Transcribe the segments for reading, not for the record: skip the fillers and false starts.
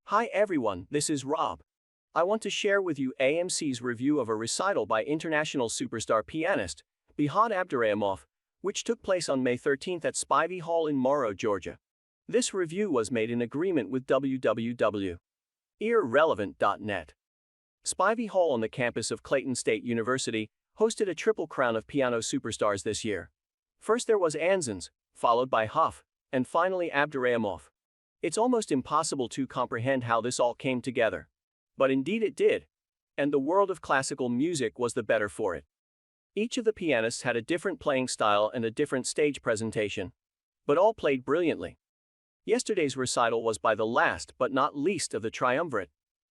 Hi everyone, this is Rob. I want to share with you AMC's review of a recital by international superstar pianist, Behzod Abduraimov, which took place on May 13th at Spivey Hall in Morrow, Georgia. This review was made in agreement with www.earrelevant.net. Spivey Hall on the campus of Clayton State University hosted a triple crown of piano superstars this year. First there was Andsnes, followed by Hough, and finally Abduraimov. It's almost impossible to comprehend how this all came together. But indeed it did, and the world of classical music was the better for it. Each of the pianists had a different playing style and a different stage presentation, but all played brilliantly. Yesterday's recital was by the last but not least of the triumvirate,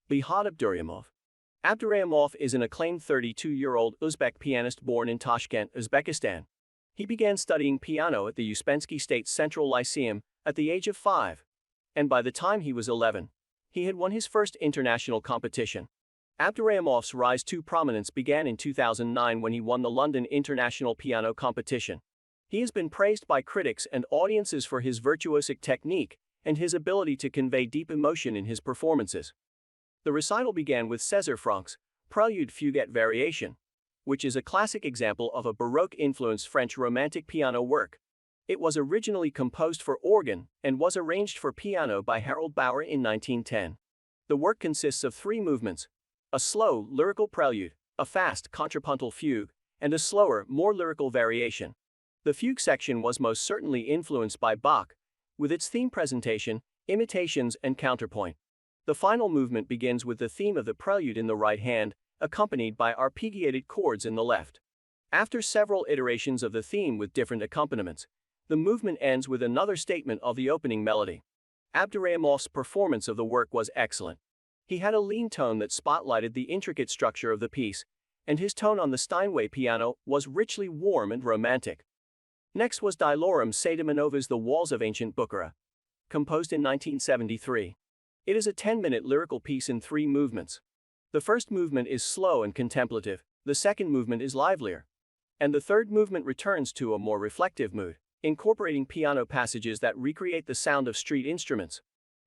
Behzod Abduraimov. Abduraimov is an acclaimed 32-year-old Uzbek pianist born in Tashkent, Uzbekistan. He began studying piano at the Uspensky State Central Lyceum at the age of 5, and by the time he was 11, he had won his first international competition. Abduraimov's rise to prominence began in 2009 when he won the London International Piano Competition. He has been praised by critics and audiences for his virtuosic technique and his ability to convey deep emotion in his performances. The recital began with César Franck's Prelude Fugue Variation, which is a classic example of a Baroque-influenced French Romantic piano work. It was originally composed for organ and was arranged for piano by Harold Bauer in 1910. The work consists of 3 movements: a slow, lyrical prelude, a fast, contrapuntal fugue, and a slower, more lyrical variation. The fugue section was most certainly influenced by Bach, with its theme presentation, imitations, and counterpoint. The final movement begins with the theme of the prelude in the right hand, accompanied by arpeggiated chords in the left. After several iterations of the theme with different accompaniments, the movement ends with another statement of the opening melody. Abduraimov's performance of the work was excellent. He had a lean tone that spotlighted the intricate structure of the piece, and his tone on the Steinway piano was richly warm and romantic. Next was Dilorem Sadimanova's The Walls of Ancient Bukhara, composed in 1973. It is a 10-minute lyrical piece in 3 movements. The first movement is slow and contemplative, the second movement is livelier, and the third movement returns to a more reflective mood, incorporating piano passages that recreate the sound of street instruments.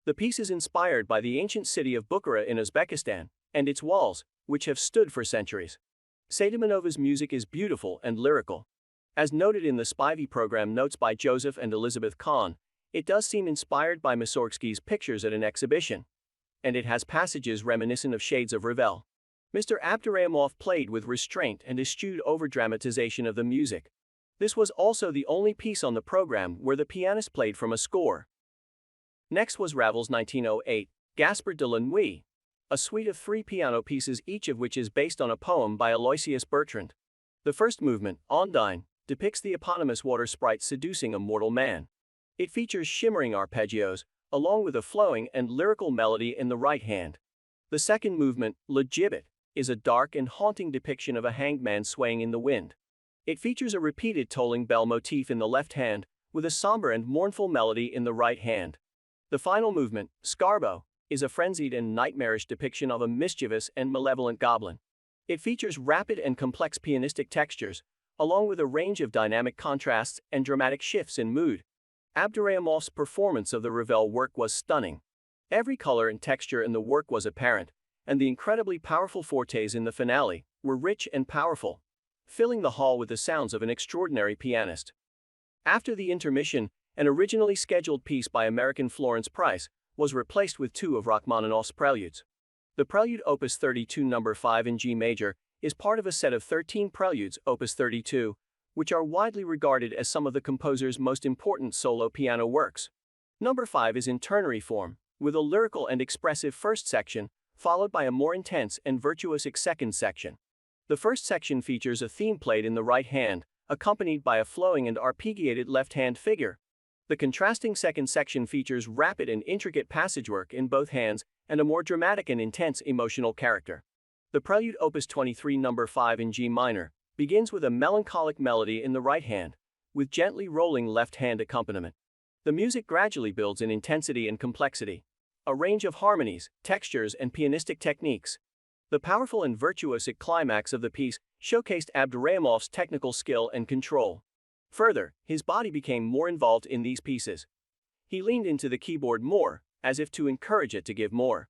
The piece is inspired by the ancient city of Bukhara in Uzbekistan and its walls, which have stood for centuries. Sadimanova's music is beautiful and lyrical. As noted in the Spivey program notes by Joseph and Elizabeth Kahn, it does seem inspired by Mussorgsky's pictures at an exhibition, and it has passages reminiscent of shades of Ravel. Mr. Abduraimov played with restraint and eschewed overdramatization of the music. This was also the only piece on the program where the pianist played from a score. Next was Ravel's 1908, Gaspard de la Nuit, a suite of 3 piano pieces, each of which is based on a poem by Aloysius Bertrand. The first movement, Ondine, depicts the eponymous water sprite seducing a mortal man. It features shimmering arpeggios, along with a flowing and lyrical melody in the right hand. The second movement, Le Gibbet, is a dark and haunting depiction of a hanged man swaying in the wind. It features a repeated tolling bell motif in the left hand, with a somber and mournful melody in the right hand. The final movement, Scarbo, is a frenzied and nightmarish depiction of a mischievous and malevolent goblin. It features rapid and complex pianistic textures, along with a range of dynamic contrasts and dramatic shifts in mood. Abduraimov's performance of the Ravel work was stunning. Every color and texture in the work was apparent, and the incredibly powerful fortes in the finale were rich and powerful, filling the hall with the sounds of an extraordinary pianist. After the intermission, an originally scheduled piece by American Florence Price was replaced with 2 of Rachmaninoff's preludes. The Prelude Opus 32 No. 5 in G major is part of a set of 13 preludes, Opus 32, which are widely regarded as some of the composer's most important solo piano works. No. 5 is in ternary form, with a lyrical and expressive first section, followed by a more intense and virtuosic second section. The first section features a theme played in the right hand, accompanied by a flowing and arpeggiated left-hand figure. The contrasting second section features rapid and intricate passagework in both hands and a more dramatic and intense emotional character. The Prelude Opus 23 No. 5 in G minor begins with a melancholic melody in the right hand, with gently rolling left-hand accompaniment. The music gradually builds in intensity and complexity, a range of harmonies, textures, and pianistic techniques. The powerful and virtuosic climax of the piece showcased Abduraimov's technical skill and control. Further, his body became more involved in these pieces. He leaned into the keyboard more, as if to encourage it to give more.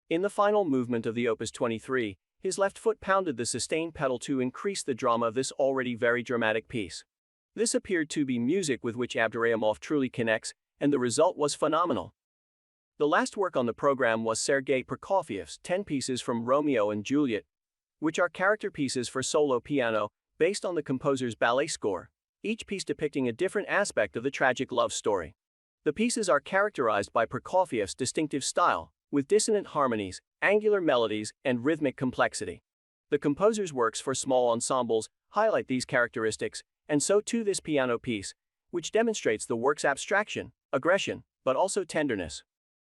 In the final movement of the Opus 23, his left foot pounded the sustain pedal to increase the drama of this already very dramatic piece. This appeared to be music with which Abduraimov truly connects, and the result was phenomenal. The last work on the program was Sergei Prokofiev's 10 pieces from Romeo and Juliet, which are character pieces for solo piano, based on the composer's ballet score, each piece depicting a different aspect of the tragic love story. The pieces are characterized by Prokofiev's distinctive style, with dissonant harmonies, angular melodies, and rhythmic complexity. The composer's works for small ensembles highlight these characteristics, and so too this piano piece, which demonstrates the work's abstraction, aggression, but also tenderness.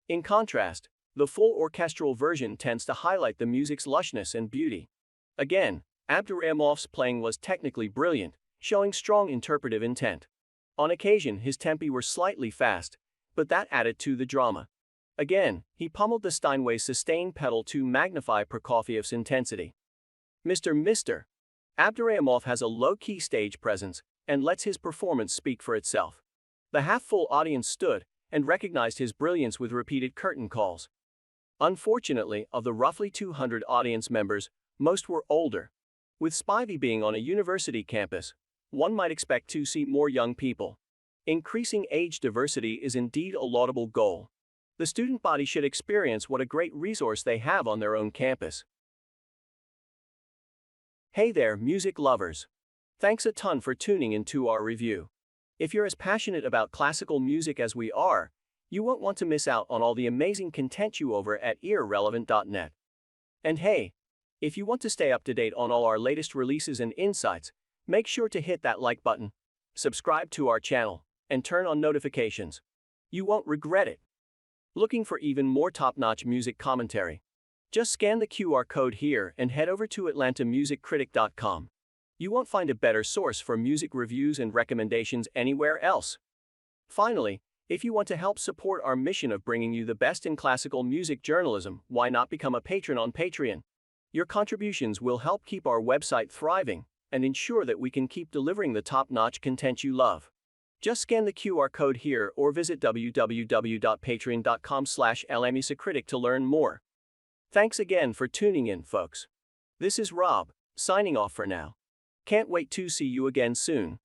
In contrast, the full orchestral version tends to highlight the music's lushness and beauty. Again, Abduraimov's playing was technically brilliant, showing strong interpretive intent. On occasion his tempi were slightly fast, but that added to the drama. Again, he pummeled the Steinway sustain pedal to magnify Prokofiev's intensity. Mr. Abduraimov has a low-key stage presence and lets his performance speak for itself. The half-full audience stood and recognized his brilliance with repeated curtain calls. Unfortunately, of the roughly 200 audience members, most were older. With Spivey being on a university campus, one might expect to see more young people. Increasing age diversity is indeed a laudable goal. The student body should experience what a great resource they have on their own campus. Hey there, music lovers! Thanks a ton for tuning into our review. If you're as passionate about classical music as we are, you won't want to miss out on all the amazing content you over at earrelevant.net. And hey, if you want to stay up to date on all our latest releases and insights, make sure to hit that like button, subscribe to our channel, and turn on notifications. You won't regret it. Looking for even more top-notch music commentary? Just scan the QR code here and head over to AtlantaMusicCritic.com. You won't find a better source for music reviews and recommendations anywhere else. Finally, if you want to help support our mission of bringing you the best in classical music journalism, why not become a patron on Patreon? Your contributions will help keep our website thriving and ensure that we can keep delivering the top-notch content you love. Just scan the QR code here or visit www.patreon.com/AtlantaMusicCritic to learn more. Thanks again for tuning in, folks. This is Rob, signing off for now. Can't wait to see you again soon.